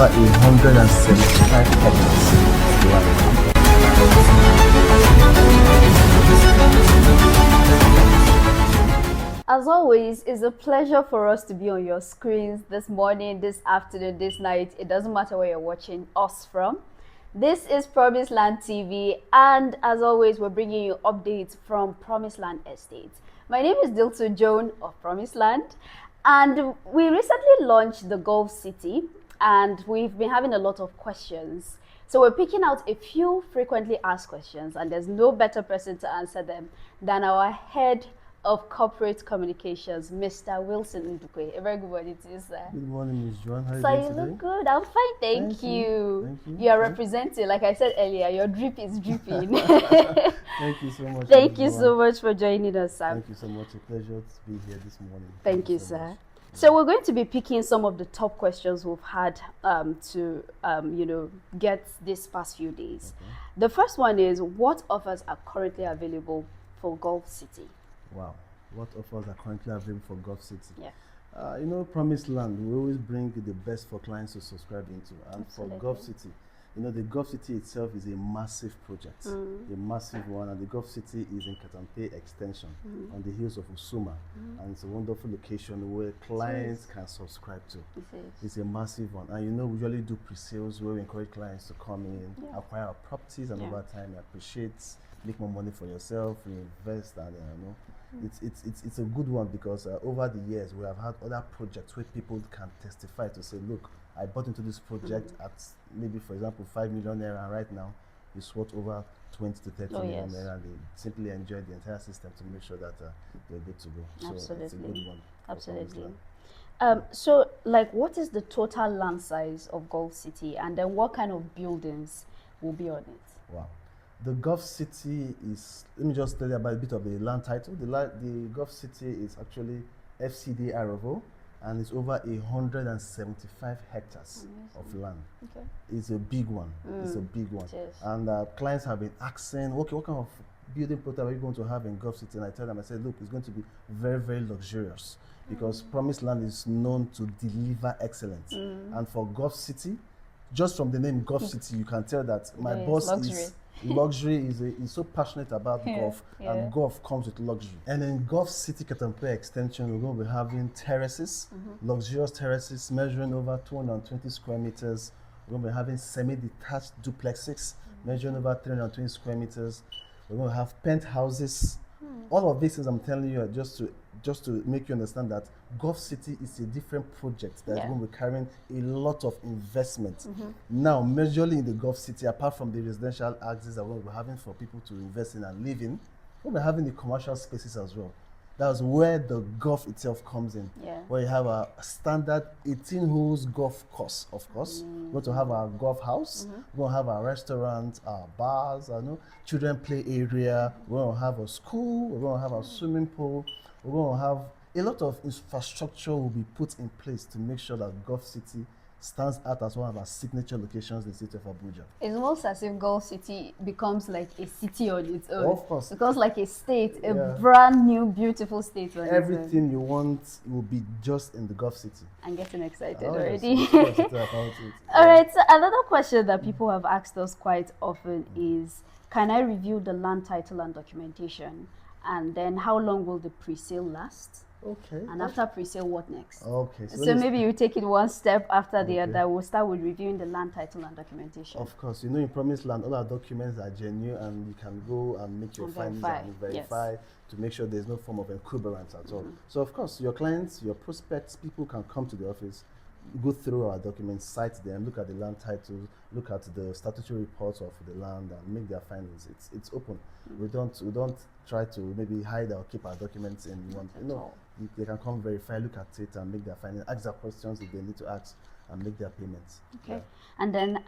over 175 hectares of land. As always, it's a pleasure for us to be on your screens this morning, this afternoon, this night. It doesn't matter where you're watching us from. This is Promiseland TV, and as always, we're bringing you updates from Promiseland Estate. My name is Dilto Joan of Promiseland, and we recently launched the Gulf City, and we've been having a lot of questions. So we're picking out a few frequently asked questions, and there's no better person to answer them than our head of corporate communications, Mr. Wilson Ndukwe. A very good morning to you, sir. Good morning, Ms. Joan. How are you So doing you today? look good. I'm fine, thank you. Thank you. You are representing, like I said earlier, your drip is dripping. Thank you so much. Thank you Ms. so much for joining us, sir. Thank you so much. A pleasure to be here this morning. Thank you, so sir. much. So we're going to be picking some of the top questions we've had to get this past few days. Okay. The first one is, what offers are currently available for Gulf City? Wow. What offers are currently available for Gulf City? Yeah. Promiseland, we always bring the best for clients to subscribe into. And Absolutely. for Gulf City, the Gulf City itself is a massive project, a massive one. And the Gulf City is in Katampe Extension on the hills of Usuma. And it's a wonderful location where clients can subscribe to. It's a massive one. And we usually do pre-sales where we encourage clients to come in, acquire our properties, and over time appreciate, make more money for yourself, reinvest, and it's a good one because over the years we have had other projects where people can testify to say, look, I bought into this project at maybe, for example, 5 million naira, and right now it's worth over 20 to 30 million naira, and they simply enjoy the entire system to make sure that they're good to go. So Absolutely. it's a good one. Absolutely. So, what is the total land size of Gulf City, and then what kind of buildings will be on it? Wow. The Gulf City is, let me just tell you about a bit of the land title. The Gulf City is actually FCD Aravo, and it's over 175 hectares of land. Okay. It's a big one. It's a big one. Cheers. And clients have been asking, okay, what kind of building prototype are you going to have in Gulf City? And I tell them, I said, look, it's going to be very, very luxurious because Promiseland is known to deliver excellence. And for Gulf City, just from the name Gulf City, you can tell that my boss is luxury is so passionate about golf, and golf comes with luxury. And in Gulf City Katampe Extension, we're going to be having terraces, luxurious terraces measuring over 220 square meters. We're going to be having semi-detached duplexes measuring over 320 square meters. We're going to have penthouses. All of these things I'm telling you are just to make you understand that Gulf City is a different project that's going to be carrying a lot of investment. Now, majorly in the Gulf City, apart from the residential axis that we're going to be having for people to invest in and live in, we'll be having the commercial spaces as well. That's where the golf itself comes in, where you have a standard 18 holes golf course, of course. We're going to have our golf house, we're going to have our restaurant, our bars, children play area, we're going to have a school, we're going to have a swimming pool, we're going to have a lot of infrastructure will be put in place to make sure that Gulf City stands out as one of our signature locations in the city of Abuja. It's almost as if Gulf City becomes like a city on its own. Of course. It becomes like a state, a brand new, beautiful state on its own. Everything you want will be just in the Gulf City. I'm getting excited already. All right, so another question that people have asked us quite often is, can I review the land title and documentation? And then how long will the pre-sale last? Okay. And after pre-sale, what next? Okay. So maybe you take it one step after the other. We'll start with reviewing the land title and documentation. Of course. In Promiseland, all our documents are genuine, and you can go and make your findings and verify to make sure there's no form of encumbrance at all. So, of course, your clients, your prospects, people can come to the office, go through our documents, cite them, look at the land titles, look at the statutory reports of the land, and make their findings. It's open. We don't try to maybe hide or keep our documents in one. They can come verify, look at it, and make their findings, ask their questions if they need to ask, and make their payments. Okay. And then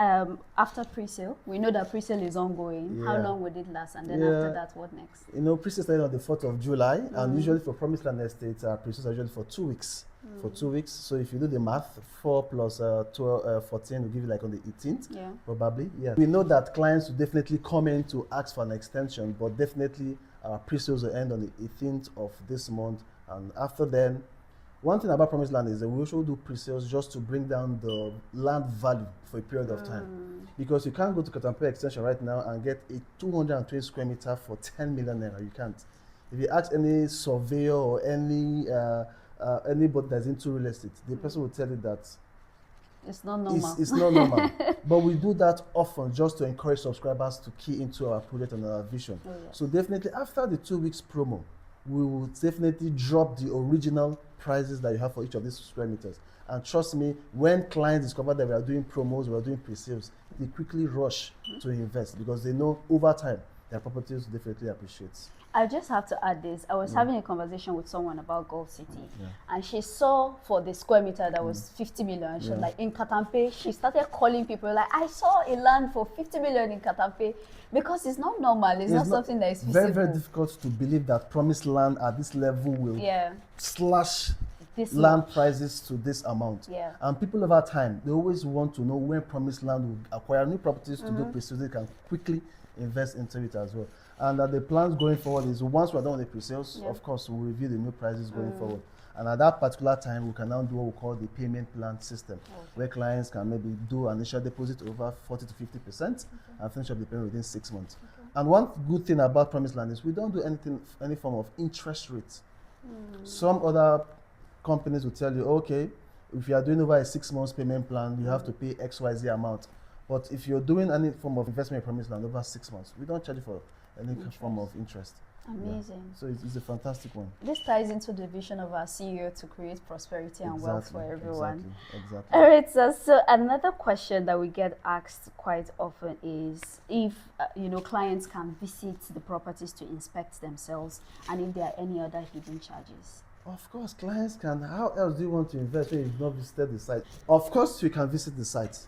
after pre-sale, we know that pre-sale is ongoing. How long would it last? And then after that, what next? Pre-sale started on the 4th of July, and usually for Promiseland Estates, pre-sales are usually for 2 weeks. For 2 weeks. So if you do the math, 4 plus 12, 14 will give you like on the 18th, probably. We know that clients will definitely come in to ask for an extension, but definitely our pre-sales will end on the 18th of this month. And after then, One thing about Promiseland is that we also do pre-sales just to bring down the land value for a period of time. Because you can't go to Katampe extension right now and get a 220 square meter for 10 million naira. You can't. If you ask any surveyor or anybody that's into real estate, the person will tell you that it's not normal. It's not normal. But we do that often just to encourage subscribers to key into our project and our vision. Oh, yes. So definitely after the 2 weeks promo, we will definitely drop the original prices that you have for each of these square meters. And trust me, when clients discover that we are doing promos, we are doing pre-sales, they quickly rush to invest because they know over time their properties definitely appreciate. I just have to add this. I was having a conversation with someone about Gulf City, and she saw for the square meter that was 50 million. She was like, in Katampe, she started calling people like, I saw a land for 50 million in Katampe, because it's not normal. It's not something that is feasible. Very, very difficult to believe that promised land at this level will slash this land prices to this amount. And people over time, they always want to know when promised land will acquire new properties to do pre-sales. They can quickly invest into it as well. And the plans going forward is once we're done with the pre-sales, of course, we'll review the new prices going forward. And at that particular time, we can now do what we call the payment plan system, where clients can maybe do an initial deposit over 40 to 50% and finish up the payment within 6 months. And one good thing about Promiseland is we don't do any form of interest rate. Some other companies will tell you, okay, if you are doing over a 6 months payment plan, you have to pay XYZ amount. But if you're doing any form of investment in Promiseland over 6 months, we don't charge you for any form of interest. Amazing. So it's a fantastic one. This ties into the vision of our CEO to create prosperity and wealth for everyone. Exactly. All right, so another question that we get asked quite often is if clients can visit the properties to inspect themselves, and if there are any other hidden charges. Of course, clients can. How else do you want to invest when you've not visited the site? Of course, you can visit the site.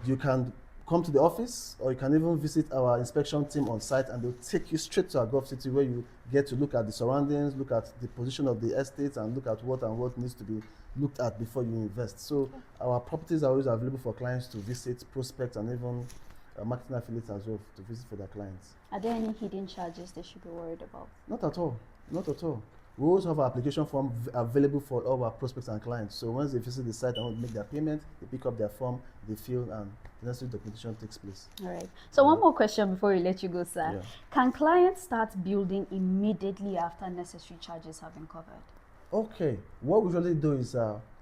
You can come to the office, or you can even visit our inspection team on site, and they'll take you straight to our Gulf City, where you get to look at the surroundings, look at the position of the estates, and look at what needs to be looked at before you invest. So our properties are always available for clients to visit, prospect, and even marketing affiliates as well to visit for their clients. Are there any hidden charges they should be worried about? Not at all. Not at all. We always have our application form available for all our prospects and clients. So once they visit the site and want to make their payment, they pick up their form, they fill, and the necessary documentation takes place. All right. So one more question before we let you go, sir. Can clients start building immediately after necessary charges have been covered? Okay. What we usually do is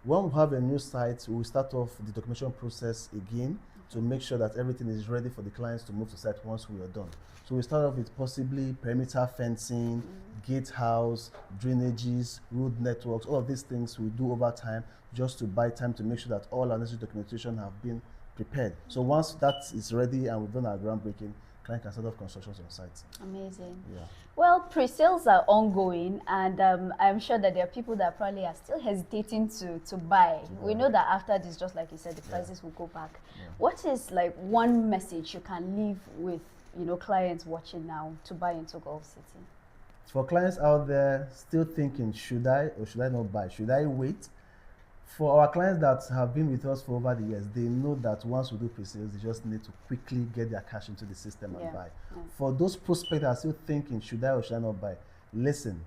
when we have a new site, we will start off the documentation process again to make sure that everything is ready for the clients to move to site once we are done. So we start off with possibly perimeter fencing, gatehouse, drainages, road networks, all of these things we do over time just to buy time to make sure that all our necessary documentation have been prepared. So once that is ready and we've done our groundbreaking, client can start off constructions on site. Amazing. Well, pre-sales are ongoing, and I'm sure that there are people that probably are still hesitating to buy. We know that after this, just like you said, the prices will go back. What is like one message you can leave with clients watching now to buy into Gulf City? For clients out there still thinking, should I or should I not buy? Should I wait? For our clients that have been with us for over the years, they know that once we do pre-sales, they just need to quickly get their cash into the system and buy. For those prospects that are still thinking, should I or should I not buy? Listen,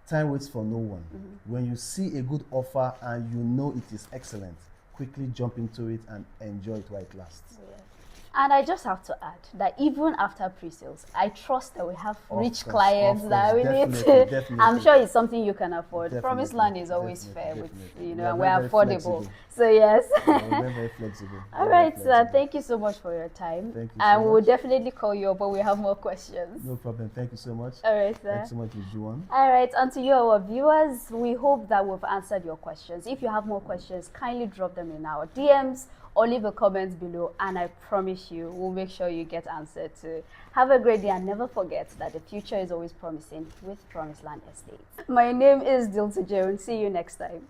time waits for no one. When you see a good offer and you know it is excellent, quickly jump into it and enjoy it while it lasts. And I just have to add that even after pre-sales, I trust that we have rich clients that we need to. I'm sure it's something you can afford. Promiseland is always fair with, and we're affordable. Flexible. So yes. We're very flexible. All right, sir. Thank you so much for your time. Thank you. And we'll definitely call you up, but we have more questions. No problem. Thank you so much. All right, sir. Thanks so much, Juwan. All right, and to you, our viewers, we hope that we've answered your questions. If you have more questions, kindly drop them in our DMs or leave a comment below, and I promise you, we'll make sure you get answered too. Have a great day, and never forget that the future is always promising with Promiseland Estates. My name is Dilta Jones. See you next time.